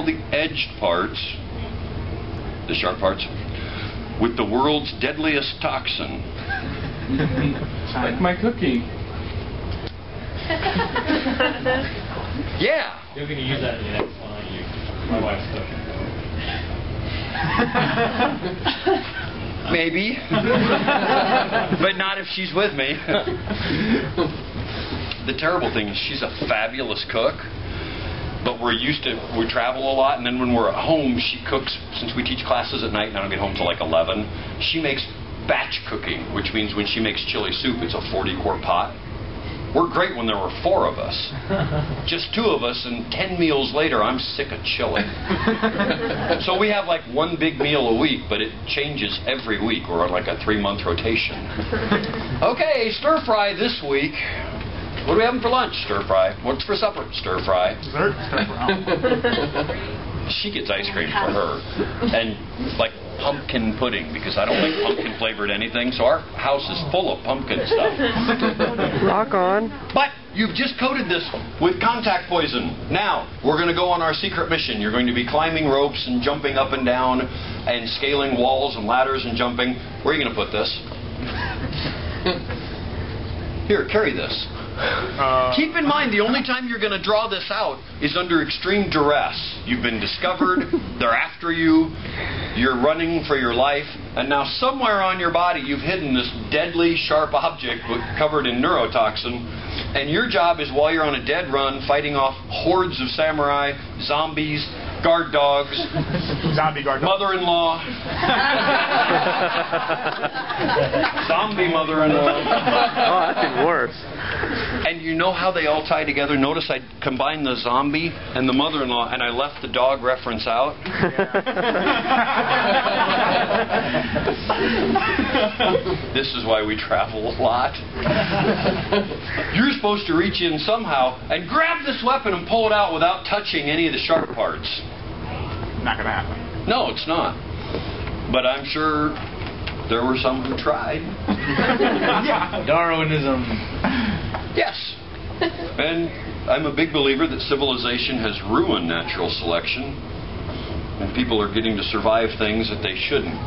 the edged parts, the sharp parts, with the world's deadliest toxin. Like my cookie. Yeah. You're going to use that in the next one, aren't you? My wife's cooking. Maybe. But not if she's with me. The terrible thing is she's a fabulous cook, but we travel a lot, and then when we're at home, she cooks, since we teach classes at night and I don't get home till like 11, she makes batch cooking, which means when she makes chili soup, it's a 40-quart pot. We're great when there were 4 of us. Just 2 of us, and 10 meals later, I'm sick of chili. So we have like 1 big meal a week, but it changes every week. We're on like a 3-month rotation. Okay, stir fry this week. What are we having for lunch? Stir fry. What's for supper? Stir fry. Dessert? Stir fry. She gets ice cream for her. And like pumpkin pudding, because I don't like pumpkin flavored anything, so our house is full of pumpkin stuff. Rock on. But you've just coated this with contact poison. Now, we're going to go on our secret mission. You're going to be climbing ropes and jumping up and down and scaling walls and ladders and jumping. Where are you going to put this? Here, carry this. Keep in mind, the only time you're going to draw this out is under extreme duress. You've been discovered, they're after you, you're running for your life, and now somewhere on your body you've hidden this deadly, sharp object covered in neurotoxin, and your job is, while you're on a dead run, fighting off hordes of samurai, zombies, guard dogs, Zombie guard dog. mother-in-law, zombie mother-in-law. Oh, that's even worse. And you know how they all tie together? Notice I combined the zombie and the mother-in-law, and I left the dog reference out. This is why we travel a lot. You're supposed to reach in somehow and grab this weapon and pull it out without touching any of the sharp parts. Not gonna happen. No, it's not. But I'm sure there were some who tried. Darwinism. Yes. And I'm a big believer that civilization has ruined natural selection, and people are getting to survive things that they shouldn't.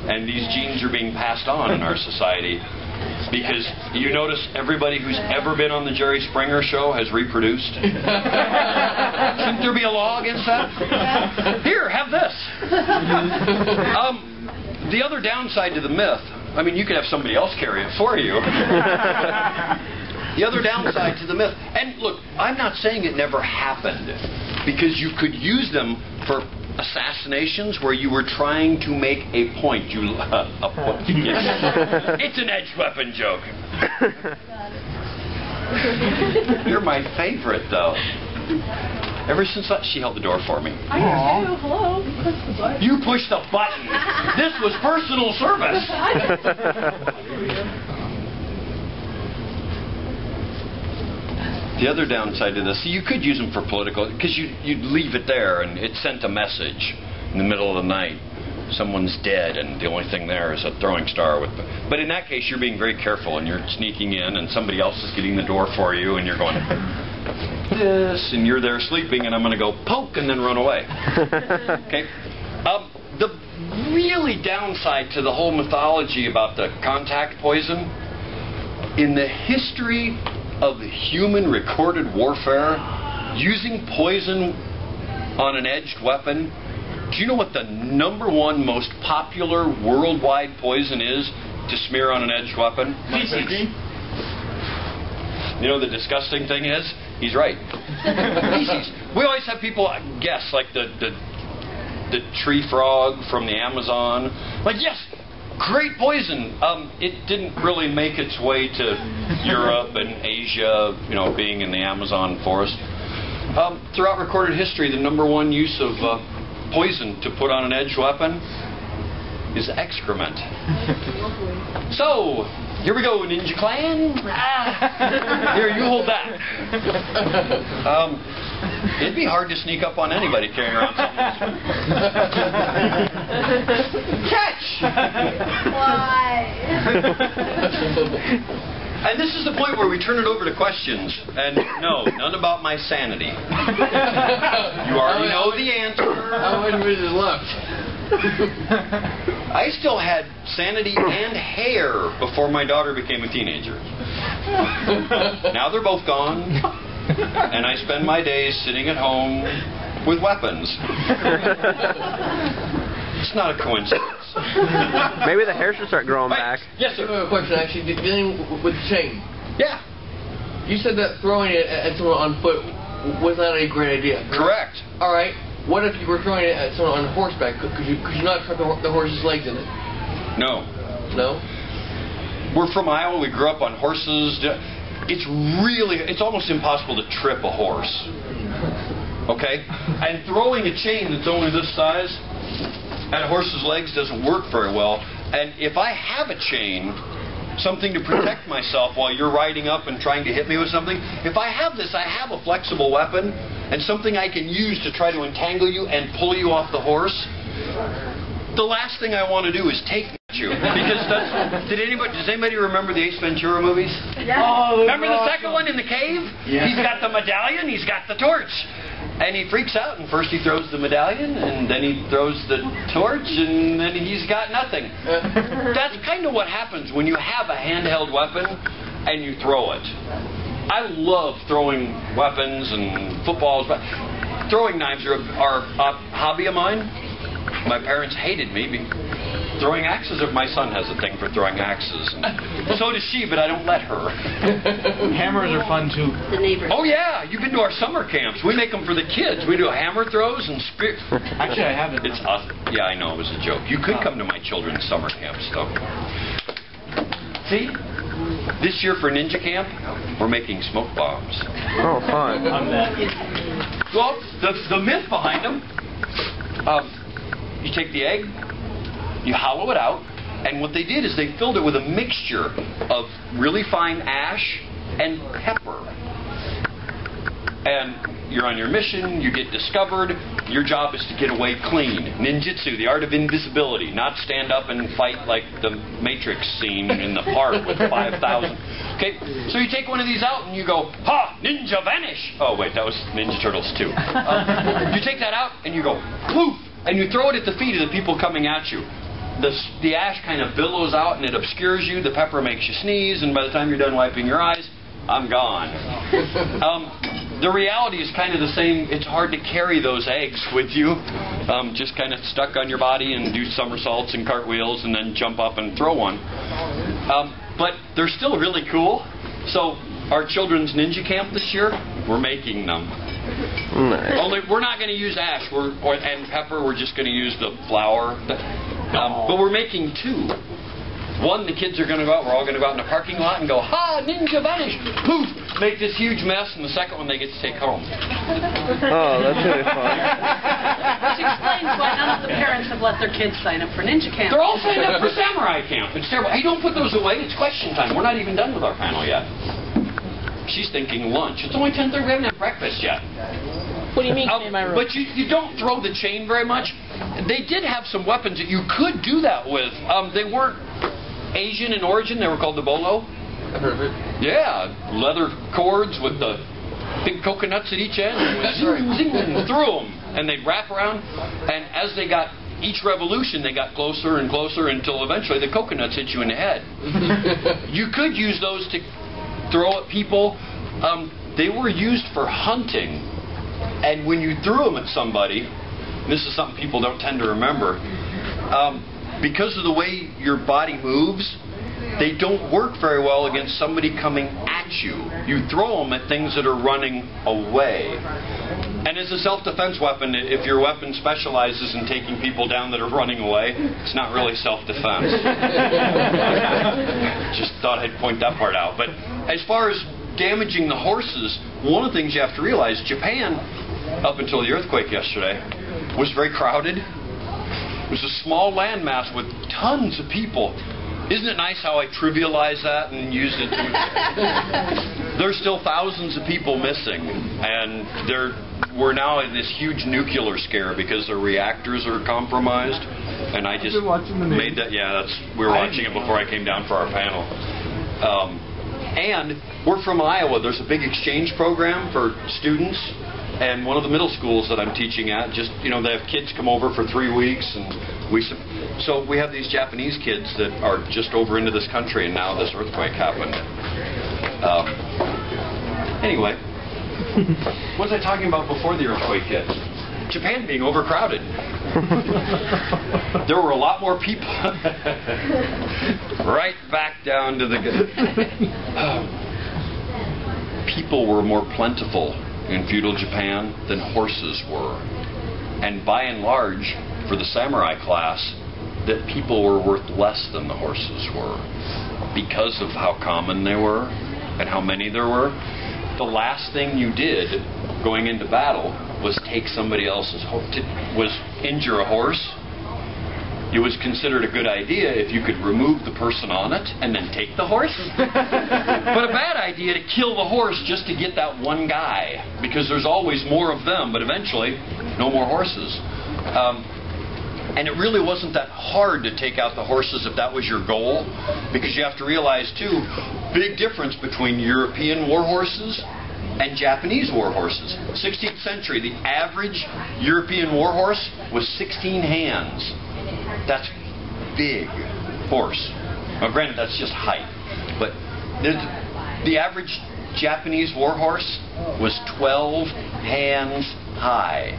And these genes are being passed on in our society, because you notice everybody who's ever been on the Jerry Springer show has reproduced. Shouldn't there be a law against that? Here, have this. The other downside to the myth, I mean, you could have somebody else carry it for you. The other downside to the myth, and look, I'm not saying it never happened, because you could use them for assassinations where you were trying to make a point. A point. Yes. It's an edged weapon joke. You're my favorite, though. Ever since she held the door for me. I can do. Hello. You pushed the button. This was personal service. The other downside to this, you could use them for political, because you'd leave it there and it sent a message in the middle of the night. Someone's dead and the only thing there is a throwing star. But in that case, you're being very careful and you're sneaking in and somebody else is getting the door for you and you're going this, and you're there sleeping, and I'm going to go poke and then run away. Okay. The really downside to the whole mythology about the contact poison, in the history of the human recorded warfare, using poison on an edged weapon, do you know what the #1 most popular worldwide poison is to smear on an edged weapon? Feces. You know the disgusting thing is? He's right. Feces. We always have people guess, like the tree frog from the Amazon. Like, yes, great poison. It didn't really make its way to Europe and Asia, you know, being in the Amazon forest. Throughout recorded history, the #1 use of poison to put on an edged weapon is excrement. So, here we go, Ninja Clan. Here, you hold that. It'd be hard to sneak up on anybody carrying around something. Catch! Why? And this is the point where we turn it over to questions. And no, none about my sanity. You already know the answer. How many minutes left? I still had sanity and hair before my daughter became a teenager. Now they're both gone, and I spend my days sitting at home with weapons. It's not a coincidence. Maybe the hair should start growing back. Yes, sir. I have a question, actually, dealing with the chain. Yeah. You said that throwing it at someone on foot was not a great idea. Correct. All right. What if you were throwing it at someone on horseback? Could you not trip the horse's legs in it? No. No? We're from Iowa. We grew up on horses. It's almost impossible to trip a horse. Okay? And throwing a chain that's only this size at a horse's legs doesn't work very well. And if I have a chain, something to protect myself while you're riding up and trying to hit me with something, if I have this, I have a flexible weapon and something I can use to try to entangle you and pull you off the horse. The last thing I want to do is take you. Because does anybody remember the Ace Ventura movies? Yeah. Oh, remember the second one in the cave? Yeah. He's got the medallion, he's got the torch. And he freaks out, and first he throws the medallion, and then he throws the torch, and then he's got nothing. That's kind of what happens when you have a handheld weapon and you throw it. I love throwing weapons and footballs, but throwing knives are a hobby of mine. My parents hated me. Throwing axes, my son has a thing for throwing axes. So does she, but I don't let her. Hammers are fun too. The neighbors. Oh yeah, you've been to our summer camps. We make them for the kids. We do hammer throws and spear. Actually, I haven't. It's awesome. Yeah, I know, it was a joke. You could come to my children's summer camps, though. See? This year for Ninja Camp, we're making smoke bombs. Oh, fun. Well, the myth behind them, you take the egg, you hollow it out, and what they did is they filled it with a mixture of really fine ash and pepper. And you're on your mission, you get discovered, your job is to get away clean. Ninjutsu, the art of invisibility, not stand up and fight like the Matrix scene in the park with 5,000. Okay, so you take one of these out and you go, ha, ninja vanish! Oh wait, that was Ninja Turtles 2. You take that out and you go, poof! And you throw it at the feet of the people coming at you. The ash kind of billows out and it obscures you. The pepper makes you sneeze, and by the time you're done wiping your eyes, I'm gone. The reality is kind of the same. It's hard to carry those eggs with you. Just kind of stuck on your body and do somersaults and cartwheels and then jump up and throw one. But they're still really cool. So our children's ninja camp this year, we're making them. Nice. Only we're not going to use ash and pepper. We're just going to use the flour. But we're making two. One, the kids are going to go out. We're all going to go out in the parking lot and go, ha, ninja vanish, poof, make this huge mess. And the second one they get to take home. Oh, that's really fun. Which explains why none of the parents have let their kids sign up for ninja camp. They're all signed up for samurai camp. It's terrible. Hey, don't put those away. It's question time. We're not even done with our panel yet. She's thinking lunch. It's only 10:30. We haven't had breakfast yet. What do you mean, in my room? But you don't throw the chain very much. They did have some weapons that you could do that with. They weren't Asian in origin. They were called the bolo. I've heard of it. Yeah, leather cords with the big coconuts at each end. Zing, zing, through them. And they'd wrap around. And as they got each revolution, they got closer and closer until eventually the coconuts hit you in the head. You could use those to throw at people. They were used for hunting. And when you threw them at somebody, this is something people don't tend to remember, because of the way your body moves, they don't work very well against somebody coming at you. You throw them at things that are running away. And as a self-defense weapon, if your weapon specializes in taking people down that are running away, it's not really self-defense. Just thought I'd point that part out. But as far as damaging the horses, one of the things you have to realize, Japan, up until the earthquake yesterday, was very crowded. It was a small landmass with tons of people. Isn't it nice how I trivialize that and use it? There's still thousands of people missing, and we're now in this huge nuclear scare because their reactors are compromised. And I just made that. Yeah, we were watching it before I came down for our panel. And we're from Iowa. There's a big exchange program for students. And one of the middle schools that I'm teaching at, just, you know, they have kids come over for 3 weeks, and so we have these Japanese kids that are just over into this country, and now this earthquake happened. Anyway, what was I talking about before the earthquake hit? Japan being overcrowded. There were a lot more people. Right back down to the... People were more plentiful in feudal Japan than horses were. And by and large, for the samurai class, that people were worth less than the horses were because of how common they were and how many there were. The last thing you did going into battle was take somebody else's was injure a horse. It was considered a good idea if you could remove the person on it and then take the horse. But a bad idea to kill the horse just to get that one guy, because there's always more of them, but eventually no more horses. And it really wasn't that hard to take out the horses if that was your goal, because you have to realize too, big difference between European war horses and Japanese war horses. 16th century, the average European war horse was 16 hands. That's big horse. Now granted, that's just height, but the average Japanese war horse was 12 hands high.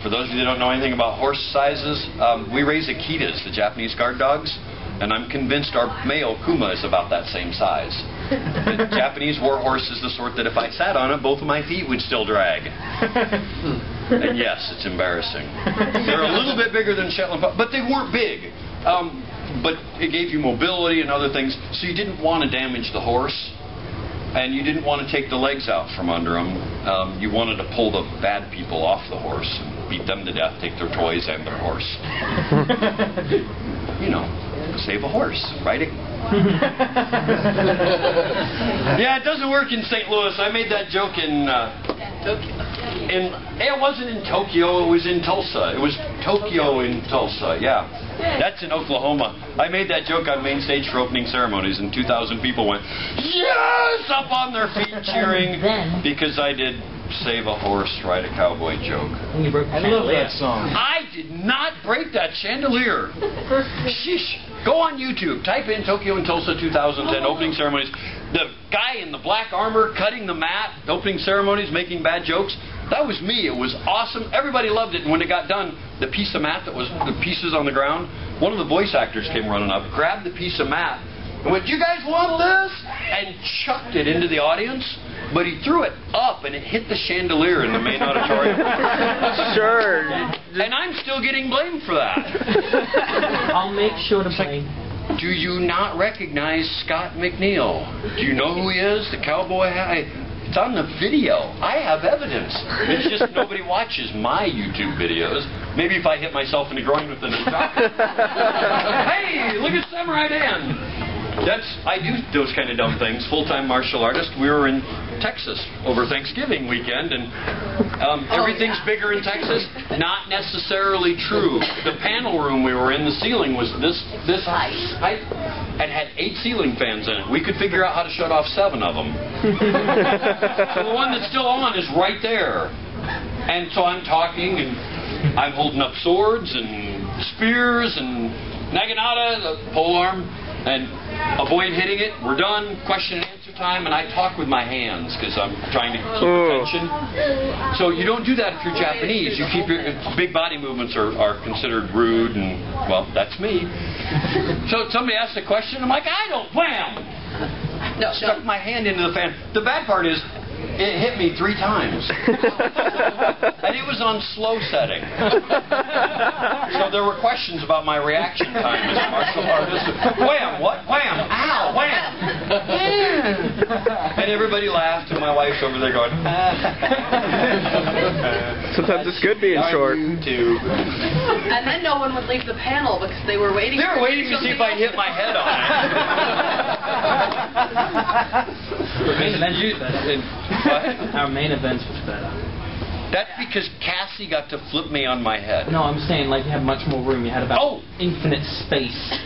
For those of you that don't know anything about horse sizes, we raise Akitas, the Japanese guard dogs, and I'm convinced our male Kuma is about that same size. The Japanese war horse is the sort that if I sat on it, both of my feet would still drag. And yes, it's embarrassing. They're a little bit bigger than Shetland, but they weren't big. But it gave you mobility and other things, so you didn't want to damage the horse, and you didn't want to take the legs out from under them. You wanted to pull the bad people off the horse and beat them to death, take their toys and their horse. You know, save a horse, right? Yeah, it doesn't work in St. Louis. I made that joke in it wasn't in Tokyo, it was in Tulsa. It was Tokyo in Tulsa, yeah. That's in Oklahoma. I made that joke on main stage for opening ceremonies, and 2,000 people went, yes, up on their feet cheering, because I did save a horse, ride a cowboy joke. I love that song. I did not break that chandelier. Sheesh. Go on YouTube, type in Tokyo and Tulsa 2010 opening ceremonies. The guy in the black armor cutting the mat, opening ceremonies, making bad jokes, that was me. It was awesome. Everybody loved it. And when it got done, the piece of mat that was the pieces on the ground, one of the voice actors came running up, grabbed the piece of mat, and went, "You guys want this?" and chucked it into the audience. But he threw it up, and it hit the chandelier in the main auditorium. Sure. And I'm still getting blamed for that. I'll make sure to blame. Do you not recognize Scott McNeil? Do you know who he is? The cowboy hat? It's on the video. I have evidence. It's just nobody watches my YouTube videos. Maybe if I hit myself in the groin with an hey, look at Samurai Dan. I do those kind of dumb things. Full-time martial artist. We were in Texas over Thanksgiving weekend, and everything's bigger in Texas. Not necessarily true. The panel room we were in, the ceiling was this height, and had 8 ceiling fans in it. We could figure out how to shut off 7 of them. So the one that's still on is right there. And so I'm talking, and I'm holding up swords and spears and naginata, the polearm, and avoid hitting it. We're done. Question and answer time, and I talk with my hands because I'm trying to keep attention. So you don't do that if you're Japanese. You keep your big body movements are considered rude, and well, that's me. So somebody asks a question, I'm like, I don't. Wham! No, stuck my hand into the fan. The bad part is, it hit me 3 times. And it was on slow setting. So there were questions about my reaction time as a martial artist. Wham! What? Wham! Ow! Wham! And everybody laughed, and my wife's over there going, Sometimes it's good being short. YouTube. And then no one would leave the panel because they were waiting. They were waiting to see if I'd hit my head on it. Main events was better. Our main events was better. That's because Cassie got to flip me on my head. No, I'm saying like you had much more room. You had about infinite space.